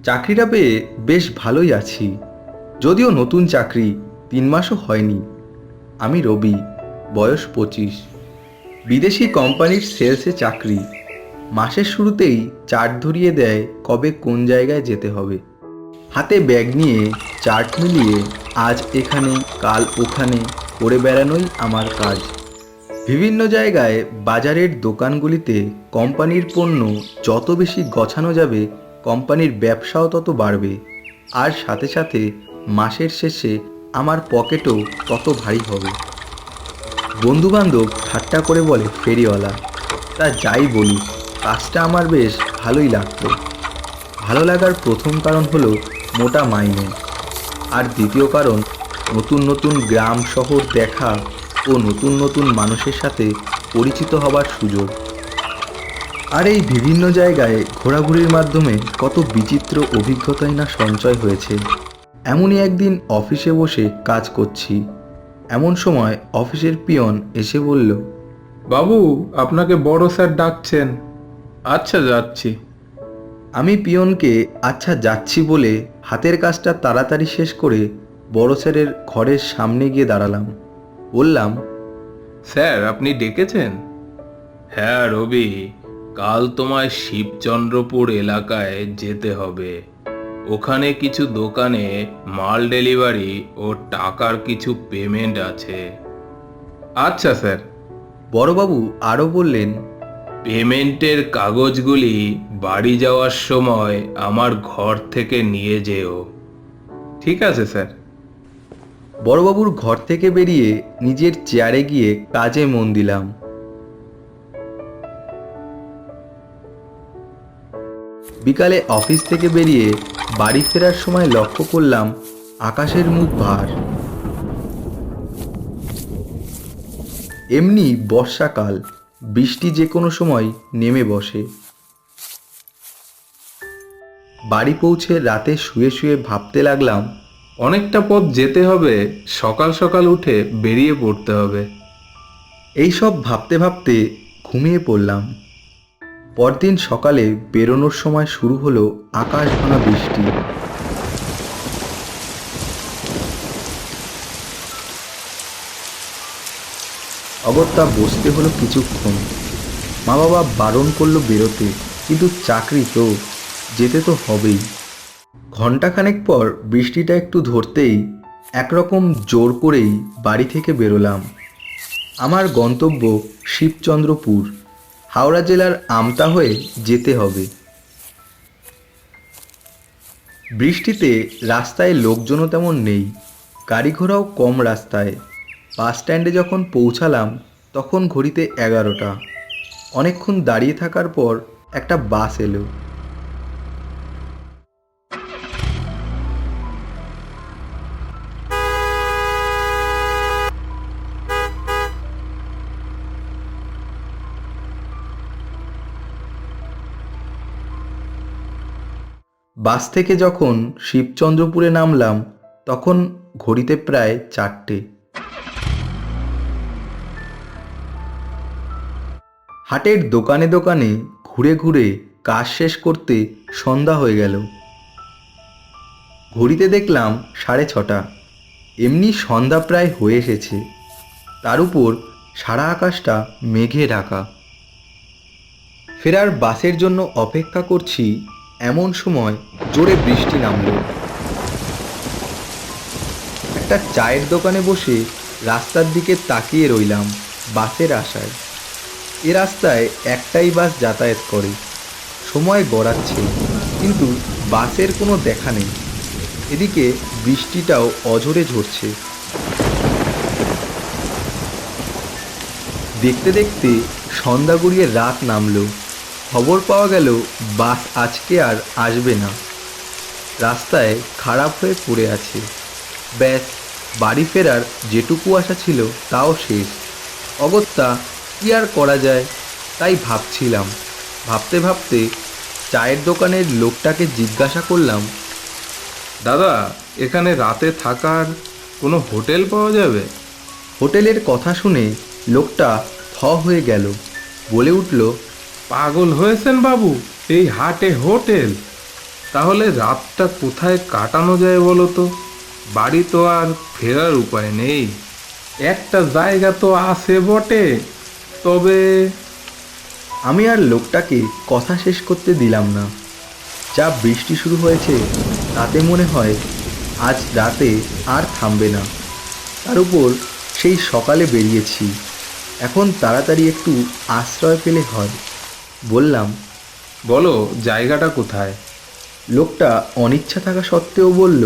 চাকরিটা পেয়ে বেশ ভালোই আছি। যদিও নতুন চাকরি, 3 মাসও হয়নি। আমি রবি, বয়স 25। বিদেশি কোম্পানির সেলসে চাকরি। মাসের শুরুতেই চার্ট ধরিয়ে দেয় কবে কোন জায়গায় যেতে হবে। হাতে ব্যাগ নিয়ে চার্ট মিলিয়ে আজ এখানে কাল ওখানে করে বেড়ানোই আমার কাজ। বিভিন্ন জায়গায় বাজারের দোকানগুলিতে কোম্পানির পণ্য যত বেশি গছানো যাবে, কোম্পানির ব্যবসাও তত বাড়বে। আর সাথে সাথে মাসের শেষে আমার পকেটও তত ভারী হবে। বন্ধুবান্ধব ঠাট্টা করে বলে ফেরিওয়ালা। তা যাই বলুক, কাজটা আমার বেশ ভালোই লাগতো। ভালো লাগার প্রথম কারণ হলো মোটা মাইনে, আর দ্বিতীয় কারণ নতুন নতুন গ্রাম শহর দেখা ও নতুন নতুন মানুষের সাথে পরিচিত হবার সুযোগ। আর এই বিভিন্ন জায়গায় ঘোরাঘুরির মাধ্যমে কত বিচিত্র অভিজ্ঞতাই না সঞ্চয় হয়েছে। এমনই একদিন অফিসে বসে কাজ করছি, এমন সময় অফিসের পিয়ন এসে বলল, বাবু, আপনাকে বড় স্যার ডাকছেন। আচ্ছা, যাচ্ছি। আমি পিয়নকে আচ্ছা যাচ্ছি বলে হাতের কাজটা তাড়াতাড়ি শেষ করে বড় স্যারের ঘরের সামনে গিয়ে দাঁড়ালাম। বললাম, স্যার, আপনি ডেকেছেন? হ্যাঁ রবি, কাল তোমায় শিবচন্দ্রপুর এলাকায় যেতে হবে। ওখানে কিছু দোকানে মাল ডেলিভারি ও টাকার কিছু পেমেন্ট আছে। আচ্ছা স্যার। বড়বাবু আরও বললেন, পেমেন্টের কাগজগুলি বাড়ি যাওয়ার সময় আমার ঘর থেকে নিয়ে যেও। ঠিক আছে স্যার। বড়বাবুর ঘর থেকে বেরিয়ে নিজের চেয়ারে গিয়ে কাজে মন দিলাম। বিকালে অফিস থেকে বেরিয়ে বাড়ি ফেরার সময় লক্ষ্য করলাম আকাশের মুখ ভার। এমনি বর্ষাকাল, বৃষ্টি যে কোনো সময় নেমে বসে। বাড়ি পৌঁছে রাতে শুয়ে শুয়ে ভাবতে লাগলাম, অনেকটা পথ যেতে হবে, সকাল সকাল উঠে বেরিয়ে পড়তে হবে। এইসব ভাবতে ভাবতে ঘুমিয়ে পড়লাম। পরদিন সকালে বেরোনোর সময় শুরু হলো আকাশ ভাঙা বৃষ্টি। অগত্যা বসতে হলো কিছুক্ষণ। মা বাবা বারণ করলো বেরোতে, কিন্তু চাকরি তো, যেতে তো হবেই। ঘণ্টাখানেক পর বৃষ্টিটা একটু ধরতেই একরকম জোর করেই বাড়ি থেকে বেরোলাম। আমার গন্তব্য শিবচন্দ্রপুর, হাওড়া জেলার আমতা হয়ে যেতে হবে। বৃষ্টিতে রাস্তায় লোকজনও তেমন নেই, গাড়ি ঘোড়াও কম রাস্তায়। বাস স্ট্যান্ডে যখন পৌঁছালাম তখন ঘড়িতে 11টা। অনেকক্ষণ দাঁড়িয়ে থাকার পর একটা বাস এলো। বাস থেকে যখন শিবচন্দ্রপুরে নামলাম তখন ঘড়িতে প্রায় 4টে। হাটের দোকানে দোকানে ঘুরে ঘুরে কাজ শেষ করতে সন্ধ্যা হয়ে গেল। ঘড়িতে দেখলাম 6:30। এমনি সন্ধ্যা প্রায় হয়ে এসেছে, তার উপর সারা আকাশটা মেঘে ঢাকা। ফেরার বাসের জন্য অপেক্ষা করছি, এমন সময় জোরে বৃষ্টি নামলো। একটা চায়ের দোকানে বসে রাস্তার দিকে তাকিয়ে রইলাম বাসের আশায়। এ রাস্তায় একটাই বাস যাতায়াত করে। সময় গড়াচ্ছে, কিন্তু বাসের কোনো দেখা নেই। এদিকে বৃষ্টিটাও অঝরে ঝরছে। দেখতে দেখতে সন্ধ্যা গড়িয়ে রাত নামলো। খবর পাওয়া গেল বাস আজকে আর আসবে না। রাস্তায় খারাপ হয়ে পড়ে আছে। ব্যাস, বাড়ি ফেরার যেটুকু আশা ছিল তাও শেষ। অগত্যা কী আর করা যায়, তাই ভাবছিলাম। ভাবতে ভাবতে চায়ের দোকানের লোকটাকে জিজ্ঞাসা করলাম, দাদা, এখানে রাতে থাকার কোনো হোটেল পাওয়া যাবে? হোটেলের কথা শুনে লোকটা থ হয়ে গেল। বলে উঠল, পাগল হয়েছেন বাবু, এই হাটে হোটেল? তাহলে রাতটা কোথায় কাটানো যায় বলো তো? বাড়ি তো আর ফেরার উপায় নেই। একটা জায়গা তো আছে বটে, তবে আমি আর লোকটাকে কথা শেষ করতে দিলাম না। যা বৃষ্টি শুরু হয়েছে তাতে মনে হয় আজ রাতে আর থামবে না। তার উপর সেই সকালে বেরিয়েছি, এখন তাড়াতাড়ি একটু আশ্রয় পেলে হয়। বললাম, বলো জায়গাটা কোথায়? লোকটা অনিচ্ছা থাকা সত্ত্বেও বলল,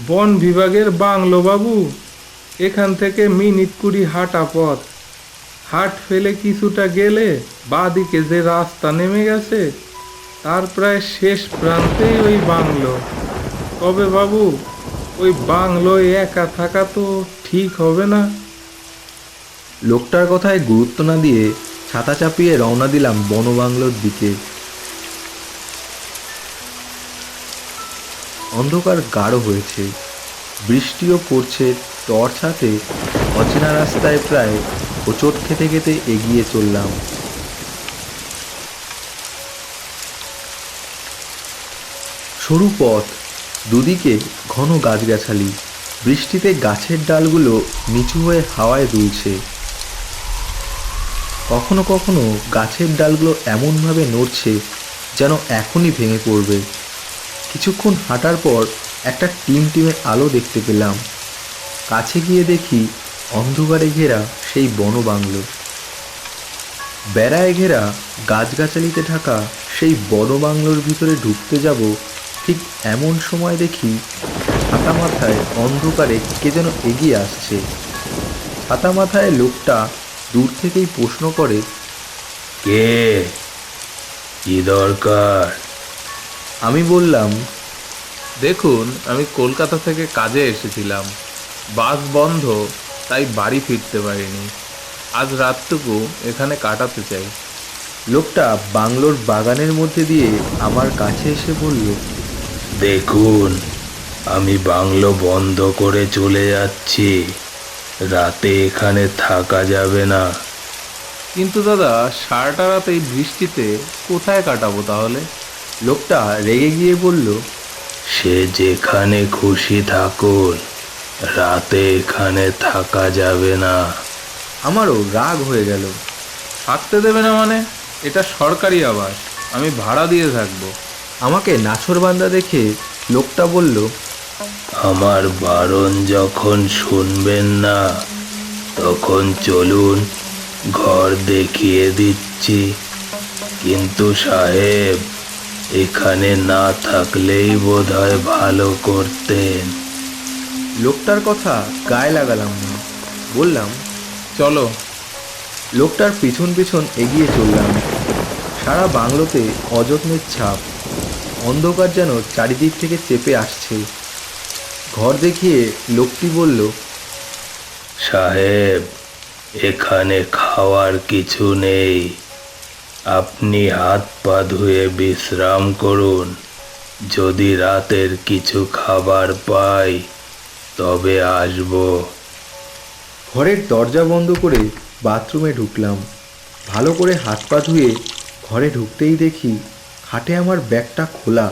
বন বিভাগের বাংলো বাবু। এখান থেকে মিনিট 20 হাঁটা পথ। হাট ফেলে কিছুটা গেলে বাঁদিকে যে রাস্তা নেমে গেছে তার প্রায় শেষ প্রান্তেই ওই বাংলো। তবে বাবু, ওই বাংলোয় একা থাকা তো ঠিক হবে না। লোকটার কথায় গুরুত্ব না দিয়ে ছাতা চাপিয়ে রওনা দিলাম বনবাংলোর দিকে। অন্ধকার গাঢ় হয়েছে, বৃষ্টিও পড়ছে। টর্চ হাতে অচেনা রাস্তায় প্রায় হোঁচট খেতে খেতে এগিয়ে চললাম। সরু পথ, দুদিকে ঘন গাছগাছালি, বৃষ্টিতে গাছের ডালগুলো নিচু হয়ে হাওয়ায় দুলছে। কখনো কখনো গাছের ডালগুলো এমনভাবে নড়ছে যেন এখনই ভেঙে পড়বে। কিছুক্ষণ হাঁটার পর একটা টিমটিমে আলো দেখতে পেলাম। কাছে গিয়ে দেখি অন্ধকারে ঘেরা সেই বনবাংলো। বেড়ায় ঘেরা গাছগাছালিতে ঢাকা সেই বনবাংলোর ভিতরে ঢুকতে যাব, ঠিক এমন সময় দেখি ছাতা মাথায় অন্ধকারে কে যেন এগিয়ে আসছে। ছাতা মাথায় লোকটা দূর থেকেই প্রশ্ন করে, কে? কি দরকার? আমি বললাম, দেখুন, আমি কলকাতা থেকে কাজে এসেছিলাম। বাস বন্ধ, তাই বাড়ি ফিরতে পারিনি। আজ রাতটুকু এখানে কাটাতে চাই। লোকটা বাংলোর বাগানের মধ্যে দিয়ে আমার কাছে এসে বলল, দেখুন, আমি বাংলো বন্ধ করে চলে যাচ্ছি। রাতে এখানে থাকা যাবে না। কিন্তু দাদা, সারাটা রাত এই বৃষ্টিতে কোথায় কাটাবো তাহলে? লোকটা রেগে গিয়ে বলল, সে যেখানে খুশি থাকুন, রাতে এখানে থাকা যাবে না। আমারও রাগ হয়ে গেল। থাকতে দেবে না মানে? এটা সরকারি আবাস, আমি ভাড়া দিয়ে থাকবো। আমাকে নাছোড়বান্দা দেখে লোকটা বলল, আমার বারণ যখন শুনবেন না, তখন চলুন, ঘর দেখিয়ে দিচ্ছি। কিন্তু সাহেব, এখানে না থাকলেই বোধহয় ভালো করতেন। লোকটার কথা গায়ে লাগালাম না, বললাম, চলো। লোকটার পিছন পিছন এগিয়ে চললাম। সারা বাংলোতে অযত্নের ছাপ, অন্ধকার যেন চারিদিক থেকে চেপে আসছে। ঘর দেখিয়ে লোকটি বলল, সাহেব, এখানে খাওয়ার কিছু নেই। আপনি হাত পা ধুয়ে বিশ্রাম করুন। যদি রাতের কিছু খাবার পাই তবে আসবো। ঘরের দরজা বন্ধ করে বাথরুমে ঢুকলাম। ভালো করে হাত পা ধুয়ে ঘরে ঢুকতেই দেখি খাটে আমার ব্যাগটা খোলা,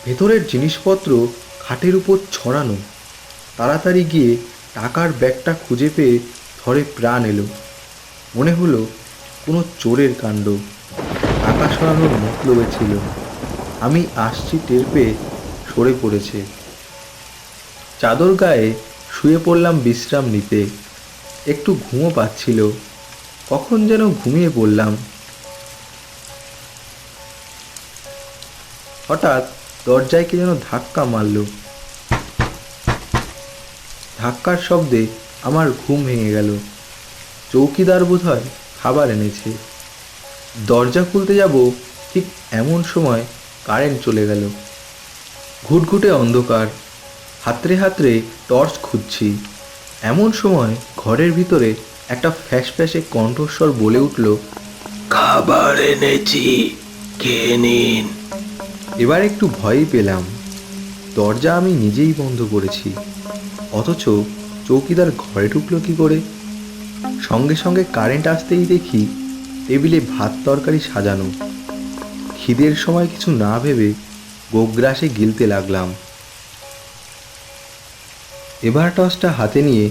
ভেতরের জিনিসপত্র খাটের উপর ছড়ানো। তাড়াতাড়ি গিয়ে টাকার ব্যাগটা খুঁজে পেয়ে ধরে প্রাণ এলো। মনে হলো কোনো চোরের কাণ্ড। টাকা সরানোর মতলবে ছিল। আমি আসছি টের পেয়ে সরে পড়েছে। চাদর গায়ে শুয়ে পড়লাম বিশ্রাম নিতে। একটু ঘুমও পাচ্ছিল, কখন যেন ঘুমিয়ে পড়লাম। হঠাৎ দরজায় কে যেন ধাক্কা মারল। ধাক্কার শব্দে আমার ঘুম ভেঙে গেল। চৌকিদার বোধহয় খাবার এনেছে। দরজা খুলতে যাব, ঠিক এমন সময় কারেন্ট চলে গেল। ঘুটঘুটে অন্ধকার, হাতড়ে হাতড়ে টর্চ খুঁজছি। এমন সময় ঘরের ভিতরে একটা ফ্যাঁসে কণ্ঠস্বর বলে উঠল, খাবার এনেছি, খেয়ে নিন। এবার একটু ভয়ই পেলাম। দরজা আমি নিজেই বন্ধ করেছি, অথচ চৌকিদার ঘরে ঢুকলো কি করে? সঙ্গে সঙ্গে কারেন্ট আসতেই দেখি টেবিলে ভাত তরকারি সাজানো। খিদের সময় কিছু না ভেবে গোগ্রাসে গিলতে লাগলাম। এবার টসটা হাতে নিয়ে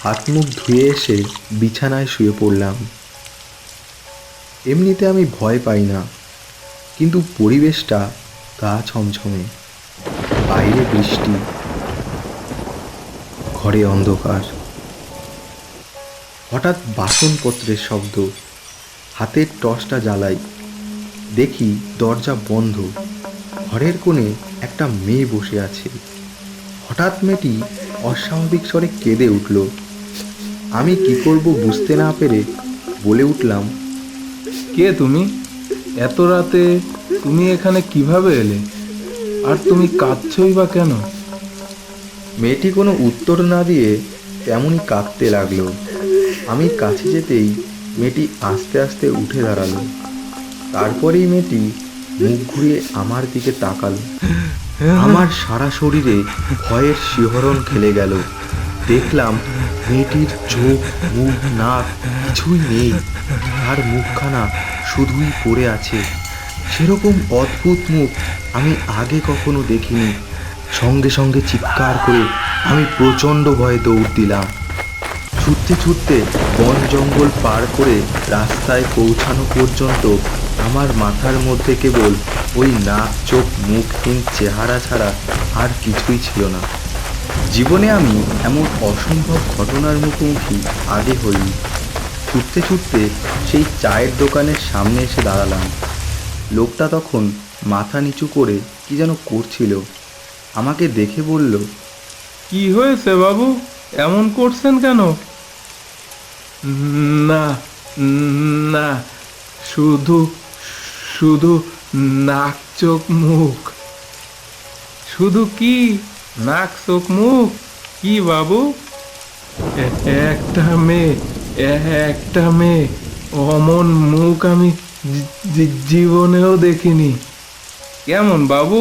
হাত মুখ ধুয়ে এসে বিছানায় শুয়ে পড়লাম। এমনিতে আমি ভয় পাই না, কিন্তু পরিবেশটা গা ছমছমে। বাইরে বৃষ্টি, ঘরে অন্ধকার। হঠাৎ বাসনপত্রের শব্দ। হাতের টর্চটা জ্বালাই, দেখি দরজা বন্ধ। ঘরের কোণে একটা মেয়ে বসে আছে। হঠাৎ মেয়েটি অস্বাভাবিক স্বরে কেঁদে উঠল। আমি কি করব বুঝতে না পেরে বলে উঠলাম, কে তুমি? এত রাতে তুমি এখানে কিভাবে এলে? আর তুমি কাঁদছই বা কেন? মেয়েটি কোনো উত্তর না দিয়ে তেমনই কাঁদতে লাগলো। আমি কাছে যেতেই মেয়েটি আস্তে আস্তে উঠে দাঁড়ালো। তারপরেই মেয়েটি মুখ ঘুরিয়ে আমার দিকে তাকালো। আমার সারা শরীরে ভয়ের শিহরণ খেলে গেল। দেখলাম মেয়েটির চোখ, মুখ, নাক কিছুই নেই। তার মুখখানা শুধুই পড়ে আছে। সেরকম অদ্ভুত মুখ আমি আগে কখনো দেখিনি। সঙ্গে সঙ্গে চিৎকার করে আমি প্রচণ্ড ভয়ে দৌড় দিলাম। ছুটতে ছুটতে বন জঙ্গল পার করে রাস্তায় পৌঁছানো পর্যন্ত আমার মাথার মধ্যে কেবল ওই নাক চোখ মুখহীন চেহারা ছাড়া আর কিছুই ছিল না। জীবনে আমি এমন অসম্ভব ঘটনার মুখোমুখি আগে হইনি। ছুটতে ছুটতে সেই চায়ের দোকানের সামনে এসে দাঁড়ালাম। লোকটা তখন মাথা নিচু করে কি যেন করছিল। আমাকে দেখে বলল, কি হয়েছে বাবু, এমন করছেন কেন? না, না, শুধু শুধু নাক চোখ মুখ। শুধু কি নাক চোখ মুখ? কি বাবু? একটা মেয়ে, একটা মেয়ে, অমন মুখ আমি জীবনেও দেখিনি। কেমন বাবু?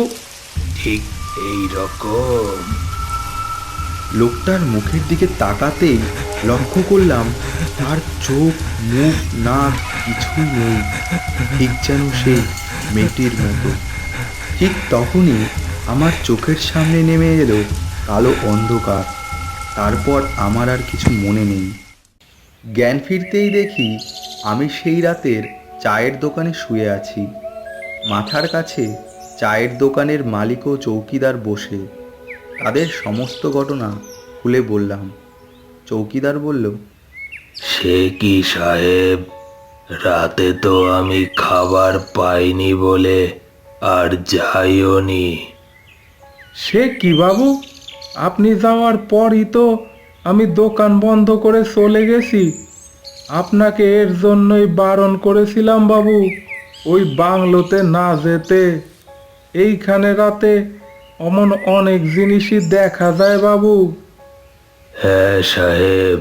ঠিক এই রকম। লোকটার মুখের দিকে তাকাতেই লক্ষ্য করলাম তার চোখ, মুখ, নাক কিছুই নেই, ঠিক যেন সেই মেয়েটির মতো। ঠিক তখনই আমার চোখের সামনে নেমে এলো কালো অন্ধকার। তারপর আমার আর কিছু মনে নেই। জ্ঞান ফিরতেই দেখি আমি সেই রাতের চায়ের দোকানে শুয়ে আছি। মাথার কাছে চায়ের দোকানের মালিক ও চৌকিদার বসে। তাদের সমস্ত ঘটনা খুলে বললাম। চৌকিদার বলল, সে কি সাহেব, রাতে তো আমি খাবার পাইনি বলে আর যাইও নি। সে কি বাবু, আপনি যাওয়ার পরই তো আমি দোকান বন্ধ করে চলে গেছি। আপনাকে এর জন্যই বারণ করেছিলাম বাবু, ওই বাংলোতে না যেতে। এইখানে রাতে অমন অনেক জিনিসই দেখা যায় বাবু। হ্যাঁ সাহেব,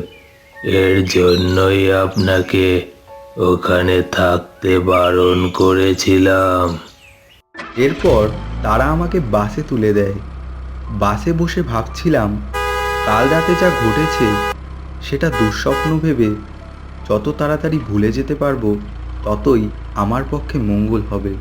এর জন্যই আপনাকে ওখানে থাকতে বারণ করেছিলাম। এরপর তারা আমাকে বাসে তুলে দেয়। বাসে বসে ভাবছিলাম কাল রাতে যা ঘটেছে সেটা দুঃস্বপ্ন ভেবে যত তাড়াতাড়ি ভুলে যেতে পারবো ততই আমার পক্ষে মঙ্গল হবে।